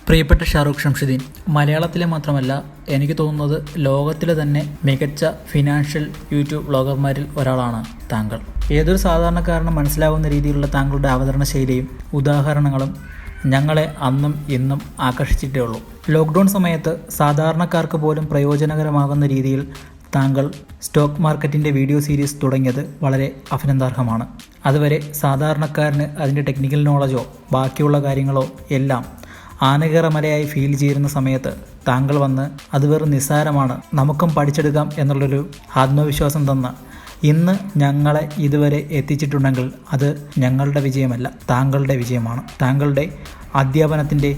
പ്രിയപ്പെട്ട ഷാറൂഖ് ഷംസുദ്ദീൻ, മലയാളത്തിലെ മാത്രമല്ല എനിക്ക് തോന്നുന്നത് ലോകത്തിലെ തന്നെ മികച്ച ഫിനാൻഷ്യൽ യൂട്യൂബ് വ്ളോഗർമാരിൽ ഒരാളാണ് താങ്കൾ. ഏതൊരു സാധാരണക്കാരനും മനസ്സിലാവുന്ന രീതിയിലുള്ള താങ്കളുടെ അവതരണ ശൈലിയും ഉദാഹരണങ്ങളും ഞങ്ങളെ അന്നും ഇന്നും ആകർഷിച്ചിട്ടേ ഉള്ളൂ. ലോക്ക്ഡൗൺ സമയത്ത് സാധാരണക്കാർക്ക് പോലും പ്രയോജനകരമാകുന്ന രീതിയിൽ താങ്കൾ സ്റ്റോക്ക് മാർക്കറ്റിൻ്റെ വീഡിയോ സീരീസ് തുടങ്ങിയത് വളരെ അഭിനന്ദാർഹമാണ്. അതുവരെ സാധാരണക്കാരന് അതിൻ്റെ ടെക്നിക്കൽ നോളജോ ബാക്കിയുള്ള കാര്യങ്ങളോ എല്ലാം ആനകേറമലയായി ഫീൽ ചെയ്യുന്ന സമയത്ത് താങ്കൾ വന്ന് അത് വെറും നിസ്സാരമാണ്, നമുക്കും പഠിച്ചെടുക്കാം എന്നുള്ളൊരു ആത്മവിശ്വാസം തന്ന് ഇന്ന് ഞങ്ങളെ ഇതുവരെ എത്തിച്ചിട്ടുണ്ടെങ്കിൽ അത് ഞങ്ങളുടെ വിജയമല്ല, താങ്കളുടെ വിജയമാണ്. താങ്കളുടെ അധ്യാപനത്തിൻ്റെ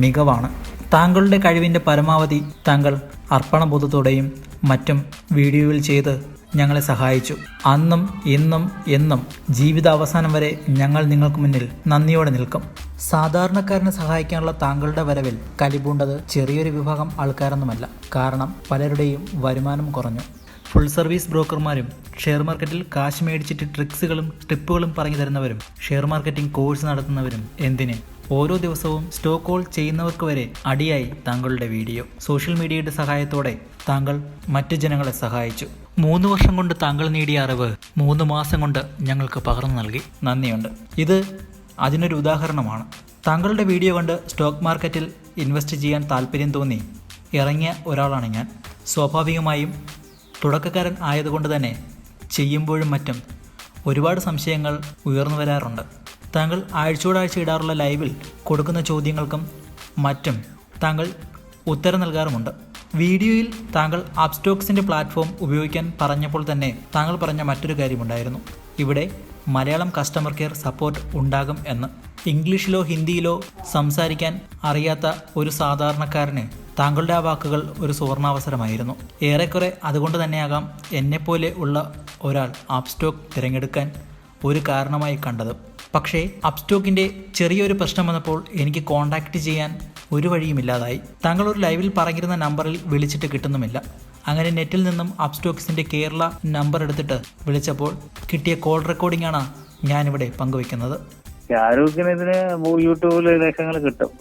മികവാണ്. താങ്കളുടെ കഴിവിൻ്റെ പരമാവധി താങ്കൾ അർപ്പണബോധത്തോടെയും മറ്റും വീഡിയോയിൽ ചെയ്ത് ഞങ്ങളെ സഹായിച്ചു. അന്നും ഇന്നും എന്നും ജീവിതാവസാനം വരെ ഞങ്ങൾ നിങ്ങൾക്ക് മുന്നിൽ നന്ദിയോടെ നിൽക്കും. സാധാരണക്കാരനെ സഹായിക്കാനുള്ള താങ്കളുടെ വരവിൽ കലിപൂണ്ടത് ചെറിയൊരു വിഭാഗം ആൾക്കാരൊന്നുമല്ല. കാരണം പലരുടെയും വരുമാനം കുറഞ്ഞു. ഫുൾ സർവീസ് ബ്രോക്കർമാരും ഷെയർ മാർക്കറ്റിൽ കാശ് മേടിച്ചിട്ട് ട്രിക്സുകളും ടിപ്പുകളും പറഞ്ഞു തരുന്നവരും ഷെയർ മാർക്കറ്റിംഗ് കോഴ്സ് നടത്തുന്നവരും എന്തിന് ഓരോ ദിവസവും സ്റ്റോക്ക് കോൾ ചെയ്യുന്നവർക്ക് വരെ അടിയായി താങ്കളുടെ വീഡിയോ. സോഷ്യൽ മീഡിയയുടെ സഹായത്തോടെ താങ്കൾ മറ്റു ജനങ്ങളെ സഹായിച്ചു. 3 വർഷം കൊണ്ട് താങ്കൾ നേടിയ അറിവ് 3 മാസം കൊണ്ട് ഞങ്ങൾക്ക് പകർന്നു നൽകി. നന്ദിയുണ്ട്. ഇത് അതിനൊരു ഉദാഹരണമാണ്. താങ്കളുടെ വീഡിയോ കണ്ട് സ്റ്റോക്ക് മാർക്കറ്റിൽ ഇൻവെസ്റ്റ് ചെയ്യാൻ താല്പര്യം തോന്നി ഇറങ്ങിയ ഒരാളാണ് ഞാൻ. സ്വാഭാവികമായും തുടക്കക്കാരൻ ആയതുകൊണ്ട് തന്നെ ചെയ്യുമ്പോഴും മറ്റും ഒരുപാട് സംശയങ്ങൾ ഉയർന്നു വരാറുണ്ട്. താങ്കൾ ആഴ്ചയോടാഴ്ച ഇടാറുള്ള ലൈവിൽ കൊടുക്കുന്ന ചോദ്യങ്ങൾക്കും മറ്റും താങ്കൾ ഉത്തരം നൽകാറുമുണ്ട്. വീഡിയോയിൽ താങ്കൾ UPSTOXൻ്റെ പ്ലാറ്റ്ഫോം ഉപയോഗിക്കാൻ പറഞ്ഞപ്പോൾ തന്നെ താങ്കൾ പറഞ്ഞ മറ്റൊരു കാര്യമുണ്ടായിരുന്നു. ഇവിടെ മലയാളം കസ്റ്റമർ കെയർ സപ്പോർട്ട് ഉണ്ടാകും എന്ന്. ഇംഗ്ലീഷിലോ ഹിന്ദിയിലോ സംസാരിക്കാൻ അറിയാത്ത ഒരു സാധാരണക്കാരന് താങ്കളുടെ ആ വാക്കുകൾ ഒരു സുവർണാവസരമായിരുന്നു. ഏറെക്കുറെ അതുകൊണ്ട് തന്നെയാകാം എന്നെപ്പോലെ ഉള്ള ഒരാൾ UPSTOX തിരഞ്ഞെടുക്കാൻ ഒരു കാരണമായി കണ്ടത്. പക്ഷേ UPSTOXൻ്റെ ചെറിയൊരു പ്രശ്നം വന്നപ്പോൾ എനിക്ക് കോൺടാക്റ്റ് ചെയ്യാൻ ഒരു വഴിയുമില്ലാതായി. താങ്കൾ ഒരു ലൈവിൽ പറഞ്ഞിരുന്ന നമ്പറിൽ വിളിച്ചിട്ട് കിട്ടുന്നുമില്ല. അങ്ങനെ നെറ്റിൽ നിന്നും UPSTOXൻ്റെ കേരള നമ്പർ എടുത്തിട്ട് വിളിച്ചപ്പോൾ കിട്ടിയ കോൾ റെക്കോർഡിംഗ് ആണ് ഞാനിവിടെ പങ്കുവെക്കുന്നത്. ഷാരൂഖിന് ഇതിന് യൂട്യൂബിൽ ലക്ഷങ്ങൾ കിട്ടും.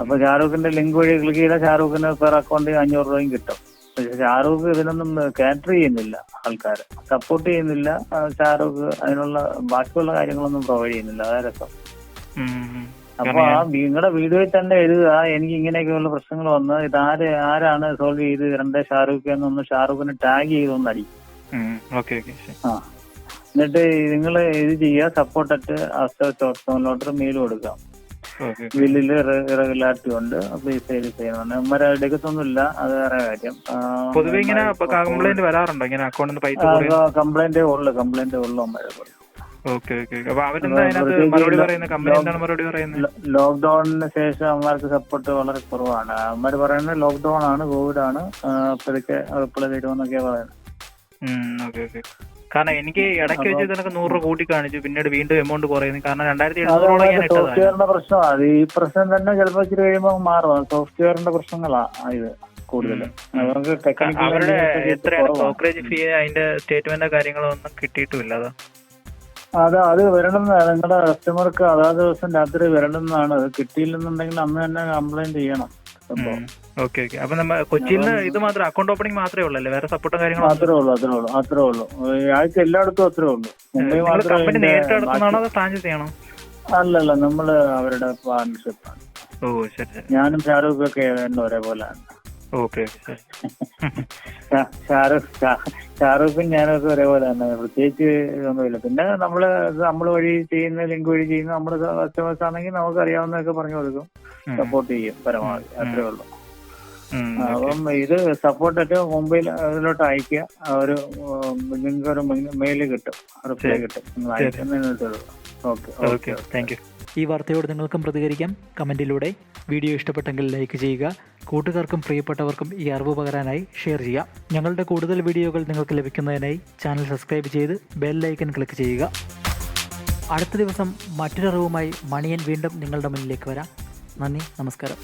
അപ്പൊ ഷാരൂഖിന്റെ ലിങ്ക് വഴി ക്ലിക്ക് ചെയ്താൽ ഷാരൂഖിന് പെർ അക്കൗണ്ട് 500 രൂപയും കിട്ടും. പക്ഷെ ഷാരൂഖ് ഇതിനൊന്നും കാറ്റർ ചെയ്യുന്നില്ല, ആൾക്കാരെ സപ്പോർട്ട് ചെയ്യുന്നില്ല. ഷാരൂഖ് അതിനുള്ള ബാക്കിയുള്ള കാര്യങ്ങളൊന്നും പ്രൊവൈഡ് ചെയ്യുന്നില്ല. അതാ രസം. അപ്പൊ ആ നിങ്ങളുടെ വീഡിയോയിൽ തന്നെ എഴുതുക, എനിക്ക് ഇങ്ങനെയൊക്കെയുള്ള പ്രശ്നങ്ങൾ വന്ന് ഇത് ആരാണ് സോൾവ് ചെയ്ത് തരേണ്ടത്, ഷാരൂഖ് എന്നൊന്ന് ഷാരൂഖിനെ ടാഗ് ചെയ്തൊന്ന് അടിക്കും. എന്നിട്ട് നിങ്ങൾ ഇത് ചെയ്യുക, സപ്പോർട്ടിട്ട് UPSTOX മെയിൽ കൊടുക്കാം. ബില്ലില് ഇറഗുലാരിറ്റി ഉണ്ട്, പ്ലീസ് ചെയ്യുന്നുണ്ട്. അമ്മമാരെ എടുക്കത്തൊന്നുമില്ല, അത് വേറെ കാര്യം. കംപ്ലൈന്റ് ഉള്ളു അമ്മമാരെ. ലോക്ക്ഡൌണിന് ശേഷം അമ്മമാർക്ക് സപ്പോർട്ട് വളരെ കുറവാണ്. അമ്മമാര് പറയുന്നത് ലോക്ക്ഡൌൺ ആണ്, കോവിഡ് ആണ്, അപ്പോഴൊക്കെ റിപ്ലൈ തരുമെന്നൊക്കെയാ പറയുന്നത്. കാരണം എനിക്ക് ഇടയ്ക്ക് വെച്ച് ഇതിനൊക്കെ 100 രൂപ കൂട്ടി കാണിച്ചു, പിന്നീട് വീണ്ടും എമൗണ്ട് കുറയുന്നു. കാരണം സോഫ്റ്റ്വെയറിന്റെ പ്രശ്നമാണ് ഈ പ്രശ്നം തന്നെ. ചിലപ്പോൾ ഇച്ചിരി കഴിയുമ്പോൾ മാറും. സോഫ്റ്റ്വെയറിന്റെ പ്രശ്നങ്ങളാ ഇത് കൂടുതലും. അവരുടെ എത്രയാണ് ബ്രോക്കറേജ് ഫീ, അതിന്റെ സ്റ്റേറ്റ്മെന്റോ കാര്യങ്ങളോ ഒന്നും കിട്ടിയിട്ടുമില്ല. അത് വരണമെന്നാണ് നിങ്ങളുടെ കസ്റ്റമർക്ക് അതാത് ദിവസം രാത്രി വരണമെന്നാണ്. അത് കിട്ടിയില്ലെന്നുണ്ടെങ്കിൽ അന്ന് തന്നെ കംപ്ലൈന്റ് ചെയ്യണം. അപ്പൊ നമ്മ കൊച്ചിയിൽ ഇത് മാത്രം അക്കൗണ്ട് ഓപ്പണിംഗ് മാത്രമേ ഉള്ളൂ, വേറെ സപ്പോർട്ടും കാര്യങ്ങളും അത്രേ ഉള്ളൂ. ആഴ്ച എല്ലായിടത്തും അത്രേ ഉള്ളൂ. മുംബൈ കമ്പനി നേരിട്ട് നടത്തുന്നതാണോ അതോ ഫ്രാഞ്ചൈസി ആണോ? അല്ലല്ല, നമ്മള് അവരുടെ പാർട്ണർഷിപ്പാണ്. ഞാനും ഷാരൂഖ് ഒക്കെ ഒരേപോലെയാണ്. ഷാരൂഖും ഞാനൊക്കെ ഒരേപോലെ തന്നെ, പ്രത്യേകിച്ച് ഒന്നുമില്ല. പിന്നെ നമ്മള് വഴി ചെയ്യുന്ന ലിങ്ക് വഴി ചെയ്യുന്ന നമ്മുടെ കസ്റ്റമേഴ്സ് ആണെങ്കിൽ നമുക്ക് അറിയാവുന്നതൊക്കെ പറഞ്ഞു കൊടുക്കും, സപ്പോർട്ട് ചെയ്യും പരമാവധി. അത്രേ ഉള്ളൂ. അപ്പം ഇത് സപ്പോർട്ടൊക്കെ മുംബൈയിൽ അതിലോട്ട് അയക്കുക. നിങ്ങൾക്ക് ഒരു മെയില് കിട്ടും, റിപ്ലൈ കിട്ടും. നിങ്ങൾ അയക്കുന്നതിനകത്തുള്ളൂ. Okay, thank you. ഈ വാർത്തയോട് നിങ്ങൾക്കും പ്രതികരിക്കാം കമൻറ്റിലൂടെ. വീഡിയോ ഇഷ്ടപ്പെട്ടെങ്കിൽ ലൈക്ക് ചെയ്യുക. കൂട്ടുകാർക്കും പ്രിയപ്പെട്ടവർക്കും ഈ അറിവ് പകരാനായി ഷെയർ ചെയ്യാം. ഞങ്ങളുടെ കൂടുതൽ വീഡിയോകൾ നിങ്ങൾക്ക് ലഭിക്കുന്നതിനായി ചാനൽ സബ്സ്ക്രൈബ് ചെയ്ത് ബെൽ ഐക്കൺ ക്ലിക്ക് ചെയ്യുക. അടുത്ത ദിവസം മറ്റൊരറിവുമായി മണിയൻ വീണ്ടും നിങ്ങളുടെ മുന്നിലേക്ക് വരാം. നന്ദി, നമസ്കാരം.